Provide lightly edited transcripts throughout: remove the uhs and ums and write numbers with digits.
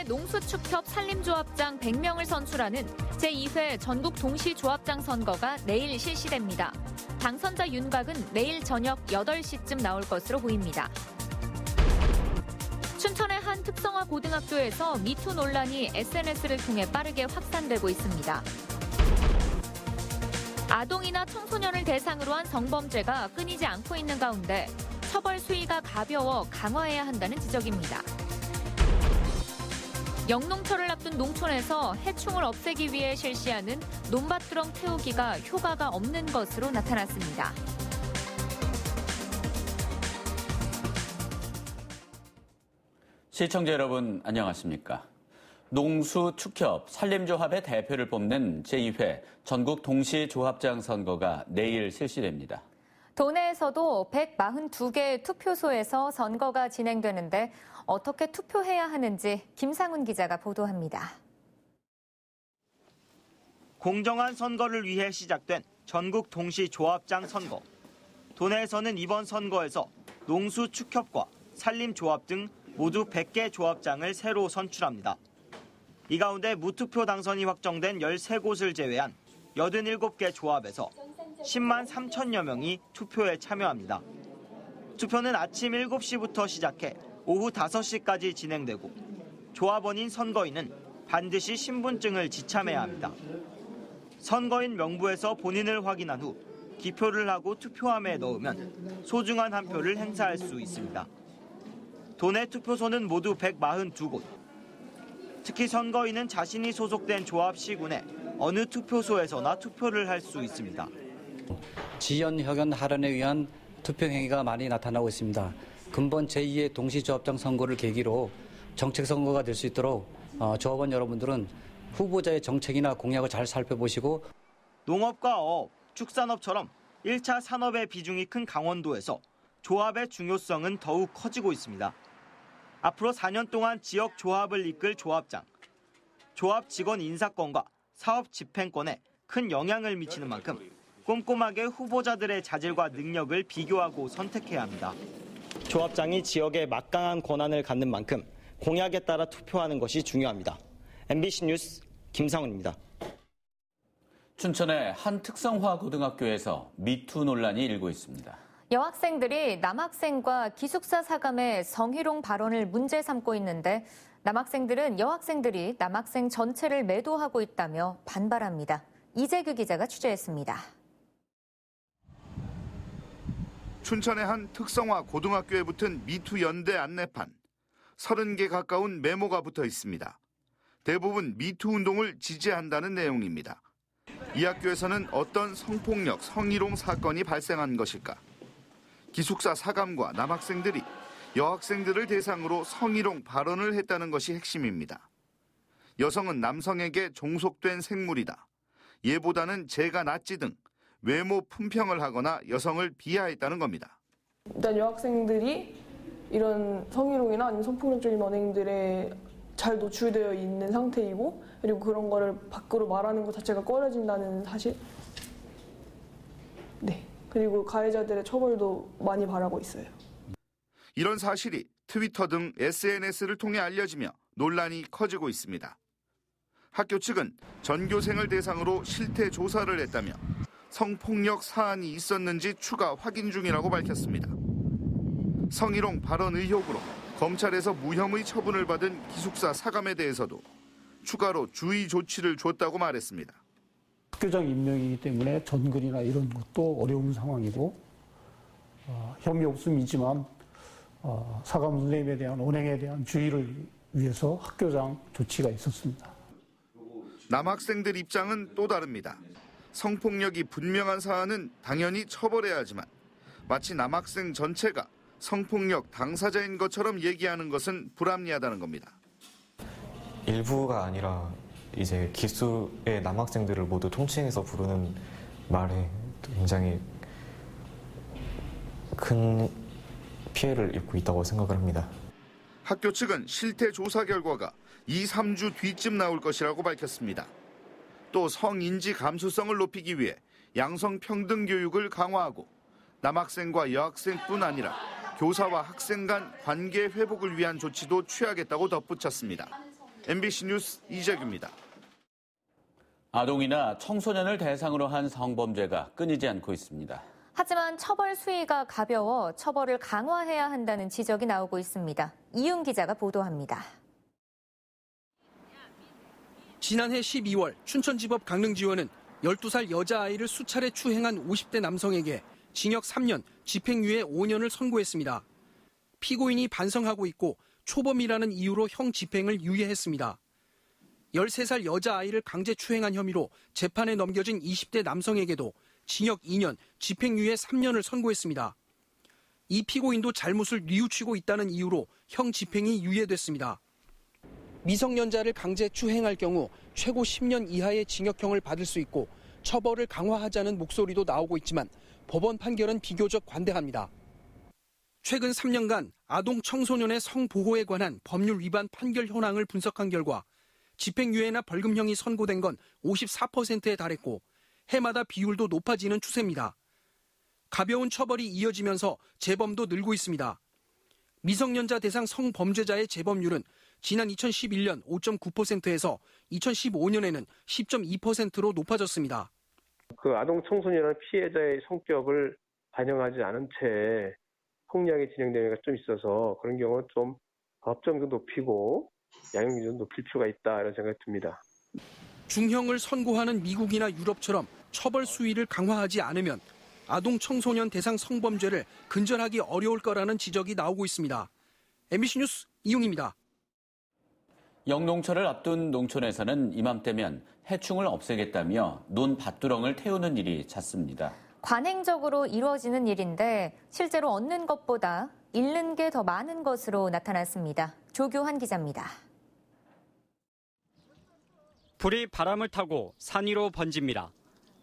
춘천의 농수축협 산림조합장 100명을 선출하는 제2회 전국 동시조합장 선거가 내일 실시됩니다. 당선자 윤곽은 내일 저녁 8시쯤 나올 것으로 보입니다. 춘천의 한 특성화 고등학교에서 미투 논란이 SNS를 통해 빠르게 확산되고 있습니다. 아동이나 청소년을 대상으로 한 성범죄가 끊이지 않고 있는 가운데 처벌 수위가 가벼워 강화해야 한다는 지적입니다. 영농철을 앞둔 농촌에서 해충을 없애기 위해 실시하는 논밭두렁 태우기가 효과가 없는 것으로 나타났습니다. 시청자 여러분 안녕하십니까? 농수축협 산림조합의 대표를 뽑는 제2회 전국 동시조합장 선거가 내일 실시됩니다. 도내에서도 142개의 투표소에서 선거가 진행되는데 어떻게 투표해야 하는지 김상훈 기자가 보도합니다. 공정한 선거를 위해 시작된 전국 동시조합장 선거. 도내에서는 이번 선거에서 농수축협과 산림조합 등 모두 100개 조합장을 새로 선출합니다. 이 가운데 무투표 당선이 확정된 13곳을 제외한 87개 조합에서 10만 3천여 명이 투표에 참여합니다. 투표는 아침 7시부터 시작해 오후 5시까지 진행되고 조합원인 선거인은 반드시 신분증을 지참해야 합니다. 선거인 명부에서 본인을 확인한 후 기표를 하고 투표함에 넣으면 소중한 한 표를 행사할 수 있습니다. 도내 투표소는 모두 142곳. 특히 선거인은 자신이 소속된 조합 시군에 어느 투표소에서나 투표를 할 수 있습니다. 지연, 혁연, 할연에 의한 투표 행위가 많이 나타나고 있습니다. 근본 제2의 동시조합장 선거를 계기로 정책 선거가 될 수 있도록 조합원 여러분들은 후보자의 정책이나 공약을 잘 살펴보시고 농업과 어업, 축산업처럼 1차 산업의 비중이 큰 강원도에서 조합의 중요성은 더욱 커지고 있습니다. 앞으로 4년 동안 지역 조합을 이끌 조합장, 조합 직원 인사권과 사업 집행권에 큰 영향을 미치는 만큼 꼼꼼하게 후보자들의 자질과 능력을 비교하고 선택해야 합니다. 조합장이 지역에 막강한 권한을 갖는 만큼 공약에 따라 투표하는 것이 중요합니다. MBC 뉴스 김상훈입니다. 춘천의 한 특성화 고등학교에서 미투 논란이 일고 있습니다. 여학생들이 남학생과 기숙사 사감의 성희롱 발언을 문제 삼고 있는데 남학생들은 여학생들이 남학생 전체를 매도하고 있다며 반발합니다. 이재규 기자가 취재했습니다. 춘천의 한 특성화 고등학교에 붙은 미투 연대 안내판. 30개 가까운 메모가 붙어 있습니다. 대부분 미투 운동을 지지한다는 내용입니다. 이 학교에서는 어떤 성폭력, 성희롱 사건이 발생한 것일까? 기숙사 사감과 남학생들이 여학생들을 대상으로 성희롱 발언을 했다는 것이 핵심입니다. 여성은 남성에게 종속된 생물이다. 얘보다는 쟤가 낫지 등 외모 품평을 하거나 여성을 비하했다는 겁니다. 일단 여학생들이 이런 성희롱이나 아니면 성폭력적인 언행들에 잘 노출되어 있는 상태이고 그리고 그런 거를 밖으로 말하는 것 자체가 꺼려진다는 사실. 네. 그리고 가해자들의 처벌도 많이 바라고 있어요. 이런 사실이 트위터 등 SNS를 통해 알려지며 논란이 커지고 있습니다. 학교 측은 전교생을 대상으로 실태 조사를 했다며 성폭력 사안이 있었는지 추가 확인 중이라고 밝혔습니다. 성희롱 발언 의혹으로 검찰에서 무혐의 처분을 받은 기숙사 사감에 대해서도 추가로 주의 조치를 줬다고 말했습니다. 학교장 임명이기 때문에 전근이나 이런 것도 어려운 상황이고 혐의 없음이지만 사감 선생님에 대한 언행에 대한 주의를 위해서 학교장 조치가 있었습니다. 남학생들 입장은 또 다릅니다. 성폭력이 분명한 사안은 당연히 처벌해야 하지만 마치 남학생 전체가 성폭력 당사자인 것처럼 얘기하는 것은 불합리하다는 겁니다. 일부가 아니라 이제 기수의 남학생들을 모두 통칭해서 부르는 말에 굉장히 큰 피해를 입고 있다고 생각을 합니다. 학교 측은 실태 조사 결과가 2, 3주 뒤쯤 나올 것이라고 밝혔습니다. 또 성인지 감수성을 높이기 위해 양성평등 교육을 강화하고 남학생과 여학생뿐 아니라 교사와 학생 간 관계 회복을 위한 조치도 취하겠다고 덧붙였습니다. MBC 뉴스 이재규입니다. 아동이나 청소년을 대상으로 한 성범죄가 끊이지 않고 있습니다. 하지만 처벌 수위가 가벼워 처벌을 강화해야 한다는 지적이 나오고 있습니다. 이윤 기자가 보도합니다. 지난해 12월 춘천지법 강릉지원은 12살 여자아이를 수차례 추행한 50대 남성에게 징역 3년, 집행유예 5년을 선고했습니다. 피고인이 반성하고 있고 초범이라는 이유로 형 집행을 유예했습니다. 13살 여자아이를 강제 추행한 혐의로 재판에 넘겨진 20대 남성에게도 징역 2년, 집행유예 3년을 선고했습니다. 이 피고인도 잘못을 뉘우치고 있다는 이유로 형 집행이 유예됐습니다. 미성년자를 강제 추행할 경우 최고 10년 이하의 징역형을 받을 수 있고 처벌을 강화하자는 목소리도 나오고 있지만 법원 판결은 비교적 관대합니다. 최근 3년간 아동 청소년의 성보호에 관한 법률 위반 판결 현황을 분석한 결과 집행유예나 벌금형이 선고된 건 54%에 달했고 해마다 비율도 높아지는 추세입니다. 가벼운 처벌이 이어지면서 재범도 늘고 있습니다. 미성년자 대상 성범죄자의 재범률은 지난 2011년 5.9%에서 2015년에는 10.2%로 높아졌습니다. 그 아동 청소년 피해자의 성격을 반영하지 않은 채 폭력이 진행되는 게 좀 있어서 그런 경우는 좀 법정도 높이고 양형 기준도 높일 필요가 있다 이런 생각이 듭니다. 중형을 선고하는 미국이나 유럽처럼 처벌 수위를 강화하지 않으면 아동 청소년 대상 성범죄를 근절하기 어려울 거라는 지적이 나오고 있습니다. MBC 뉴스 이용입니다. 영농철을 앞둔 농촌에서는 이맘때면 해충을 없애겠다며 논 밭두렁을 태우는 일이 잦습니다. 관행적으로 이루어지는 일인데 실제로 얻는 것보다 잃는 게 더 많은 것으로 나타났습니다. 조교환 기자입니다. 불이 바람을 타고 산 위로 번집니다.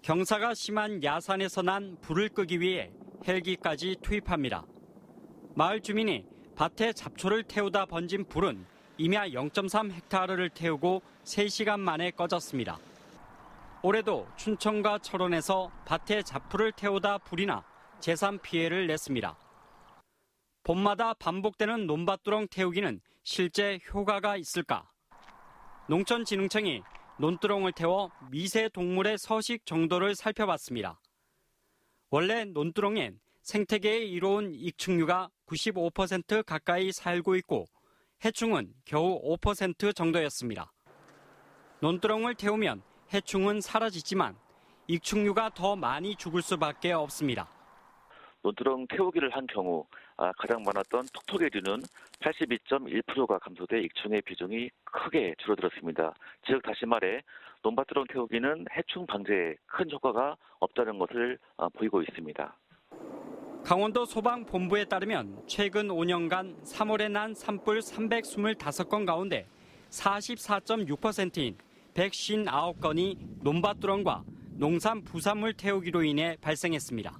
경사가 심한 야산에서 난 불을 끄기 위해 헬기까지 투입합니다. 마을 주민이 밭에 잡초를 태우다 번진 불은 임야 0.3헥타르를 태우고 3시간 만에 꺼졌습니다. 올해도 춘천과 철원에서 밭에 잡초를 태우다 불이 나 재산 피해를 냈습니다. 봄마다 반복되는 논밭두렁 태우기는 실제 효과가 있을까? 농촌진흥청이 논두렁을 태워 미세 동물의 서식 정도를 살펴봤습니다. 원래 논두렁엔 생태계에 이로운 익충류가 95% 가까이 살고 있고 해충은 겨우 5% 정도였습니다. 논두렁을 태우면 해충은 사라지지만 익충류가 더 많이 죽을 수밖에 없습니다. 논두렁 태우기를 한 경우 가장 많았던 톡톡해류는 82.1%가 감소돼 익충의 비중이 크게 줄어들었습니다. 즉 다시 말해 논밭두렁 태우기는 해충 방제에 큰 효과가 없다는 것을 보이고 있습니다. 강원도 소방본부에 따르면 최근 5년간 3월에 난 산불 325건 가운데 44.6%인 159건이 논밭두렁과 농산 부산물 태우기로 인해 발생했습니다.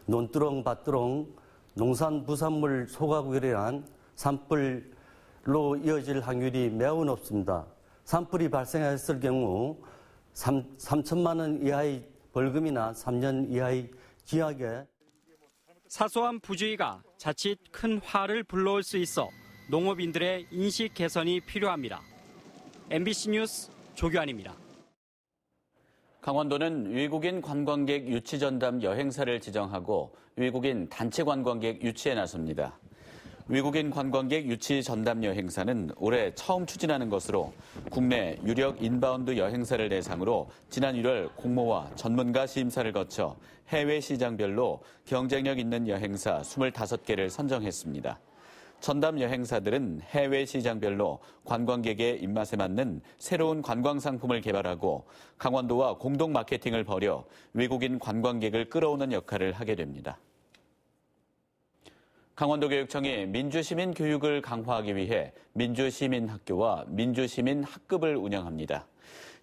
논두렁, 밭두렁, 농산 부산물 소각으로 인한 산불로 이어질 확률이 매우 높습니다. 산불이 발생했을 경우 3천만 원 이하의 벌금이나 3년 이하의 징역에 사소한 부주의가 자칫 큰 화를 불러올 수 있어 농업인들의 인식 개선이 필요합니다. MBC 뉴스 조규환입니다. 강원도는 외국인 관광객 유치 전담 여행사를 지정하고 외국인 단체 관광객 유치에 나섭니다. 외국인 관광객 유치 전담 여행사는 올해 처음 추진하는 것으로 국내 유력 인바운드 여행사를 대상으로 지난 1월 공모와 전문가 심사를 거쳐 해외 시장별로 경쟁력 있는 여행사 25개를 선정했습니다. 전담 여행사들은 해외 시장별로 관광객의 입맛에 맞는 새로운 관광 상품을 개발하고 강원도와 공동 마케팅을 벌여 외국인 관광객을 끌어오는 역할을 하게 됩니다. 강원도교육청이 민주시민 교육을 강화하기 위해 민주시민학교와 민주시민학급을 운영합니다.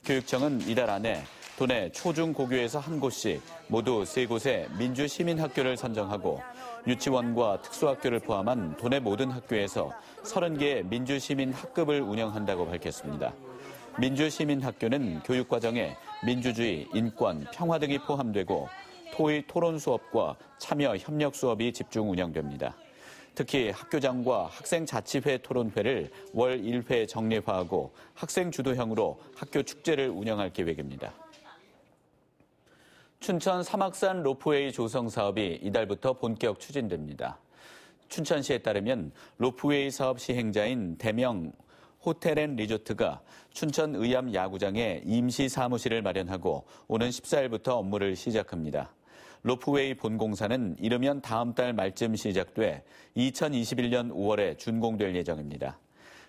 교육청은 이달 안에 도내 초중 고교에서 한 곳씩 모두 3곳의 민주시민학교를 선정하고 유치원과 특수학교를 포함한 도내 모든 학교에서 30개의 민주시민학급을 운영한다고 밝혔습니다. 민주시민학교는 교육과정에 민주주의, 인권, 평화 등이 포함되고 토의 토론 수업과 참여 협력 수업이 집중 운영됩니다. 특히 학교장과 학생자치회 토론회를 월 1회 정례화하고 학생 주도형으로 학교 축제를 운영할 계획입니다. 춘천 사막산 로프웨이 조성 사업이 이달부터 본격 추진됩니다. 춘천시에 따르면 로프웨이 사업 시행자인 대명 호텔앤리조트가 춘천 의암 야구장에 임시 사무실을 마련하고 오는 14일부터 업무를 시작합니다. 로프웨이 본공사는 이르면 다음 달 말쯤 시작돼 2021년 5월에 준공될 예정입니다.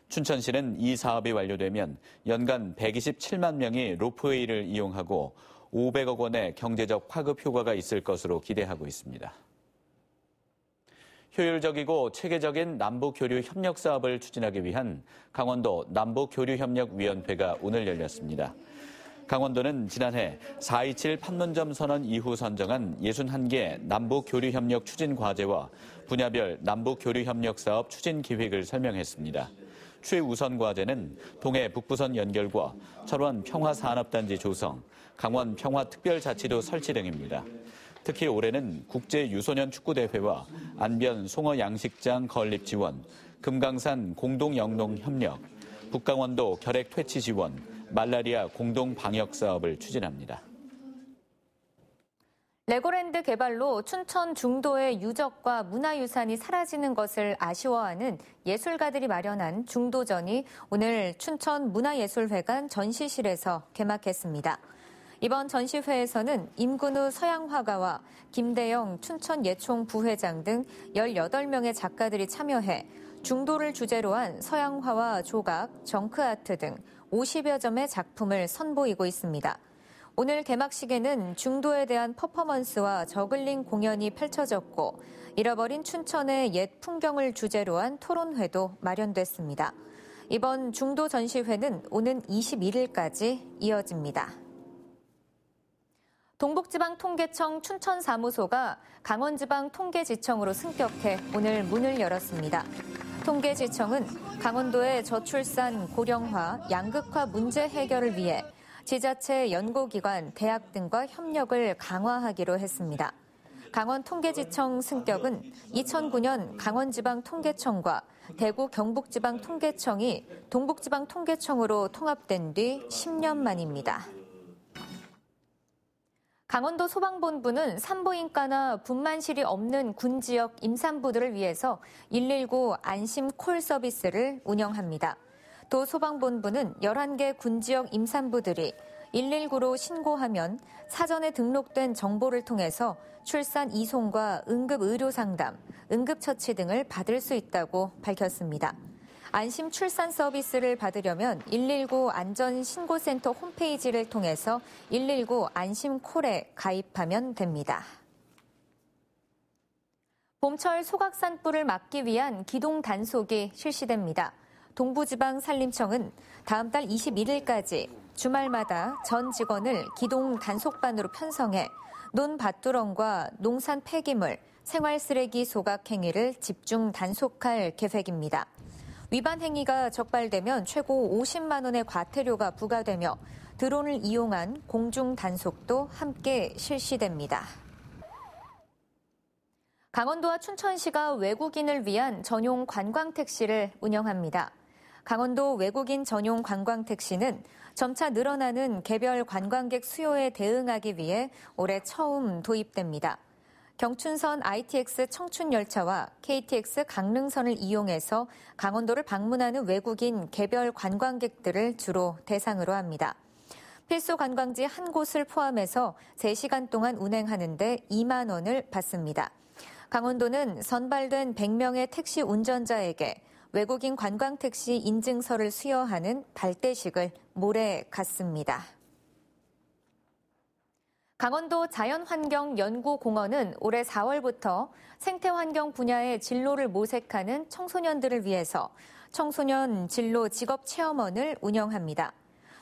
춘천시는 이 사업이 완료되면 연간 127만 명이 로프웨이를 이용하고 500억 원의 경제적 파급 효과가 있을 것으로 기대하고 있습니다. 효율적이고 체계적인 남북교류 협력 사업을 추진하기 위한 강원도 남북교류협력위원회가 오늘 열렸습니다. 강원도는 지난해 4.27 판문점 선언 이후 선정한 61개 남북교류협력 추진 과제와 분야별 남북교류협력 사업 추진 계획을 설명했습니다. 최우선 과제는 동해 북부선 연결과 철원 평화산업단지 조성, 강원 평화특별자치도 설치 등입니다. 특히 올해는 국제유소년 축구대회와 안변 송어양식장 건립 지원, 금강산 공동영농 협력, 북강원도 결핵 퇴치 지원, 말라리아 공동 방역 사업을 추진합니다. 레고랜드 개발로 춘천 중도의 유적과 문화유산이 사라지는 것을 아쉬워하는 예술가들이 마련한 중도전이 오늘 춘천 문화예술회관 전시실에서 개막했습니다. 이번 전시회에서는 임근우 서양화가와 김대영 춘천예총 부회장 등 18명의 작가들이 참여해 중도를 주제로 한 서양화와 조각, 정크아트 등 50여 점의 작품을 선보이고 있습니다. 오늘 개막식에는 중도에 대한 퍼포먼스와 저글링 공연이 펼쳐졌고 잃어버린 춘천의 옛 풍경을 주제로 한 토론회도 마련됐습니다. 이번 중도 전시회는 오는 21일까지 이어집니다. 동북지방통계청 춘천사무소가 강원지방통계지청으로 승격해 오늘 문을 열었습니다. 통계지청은 강원도의 저출산, 고령화, 양극화 문제 해결을 위해 지자체, 연구기관, 대학 등과 협력을 강화하기로 했습니다. 강원통계지청 승격은 2009년 강원지방통계청과 대구 경북지방통계청이 동북지방통계청으로 통합된 뒤 10년 만입니다. 강원도 소방본부는 산부인과나 분만실이 없는 군 지역 임산부들을 위해서 119 안심 콜 서비스를 운영합니다. 도 소방본부는 11개 군 지역 임산부들이 119로 신고하면 사전에 등록된 정보를 통해서 출산 이송과 응급의료상담, 응급처치 등을 받을 수 있다고 밝혔습니다. 안심 출산 서비스를 받으려면 119 안전신고센터 홈페이지를 통해서 119 안심콜에 가입하면 됩니다. 봄철 소각산불을 막기 위한 기동 단속이 실시됩니다. 동부지방산림청은 다음 달 21일까지 주말마다 전 직원을 기동 단속반으로 편성해 논밭두렁과 농산 폐기물, 생활쓰레기 소각 행위를 집중 단속할 계획입니다. 위반 행위가 적발되면 최고 50만 원의 과태료가 부과되며 드론을 이용한 공중 단속도 함께 실시됩니다. 강원도와 춘천시가 외국인을 위한 전용 관광택시를 운영합니다. 강원도 외국인 전용 관광택시는 점차 늘어나는 개별 관광객 수요에 대응하기 위해 올해 처음 도입됩니다. 경춘선 ITX 청춘열차와 KTX 강릉선을 이용해서 강원도를 방문하는 외국인 개별 관광객들을 주로 대상으로 합니다. 필수 관광지 한 곳을 포함해서 3시간 동안 운행하는데 2만 원을 받습니다. 강원도는 선발된 100명의 택시 운전자에게 외국인 관광택시 인증서를 수여하는 발대식을 모레 갖습니다. 강원도 자연환경연구공원은 올해 4월부터 생태환경 분야의 진로를 모색하는 청소년들을 위해서 청소년 진로 직업체험원을 운영합니다.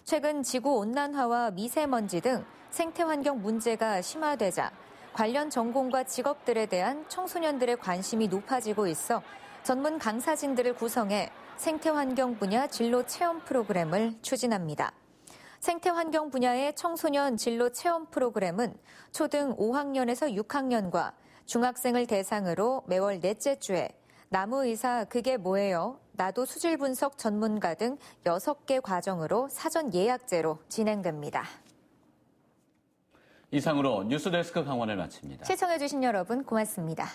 최근 지구온난화와 미세먼지 등 생태환경 문제가 심화되자 관련 전공과 직업들에 대한 청소년들의 관심이 높아지고 있어 전문 강사진들을 구성해 생태환경 분야 진로 체험 프로그램을 추진합니다. 생태환경 분야의 청소년 진로 체험 프로그램은 초등 5학년에서 6학년과 중학생을 대상으로 매월 넷째 주에 나무의사 그게 뭐예요? 나도 수질 분석 전문가 등 6개 과정으로 사전 예약제로 진행됩니다. 이상으로 뉴스데스크 강원을 마칩니다. 시청해주신 여러분 고맙습니다.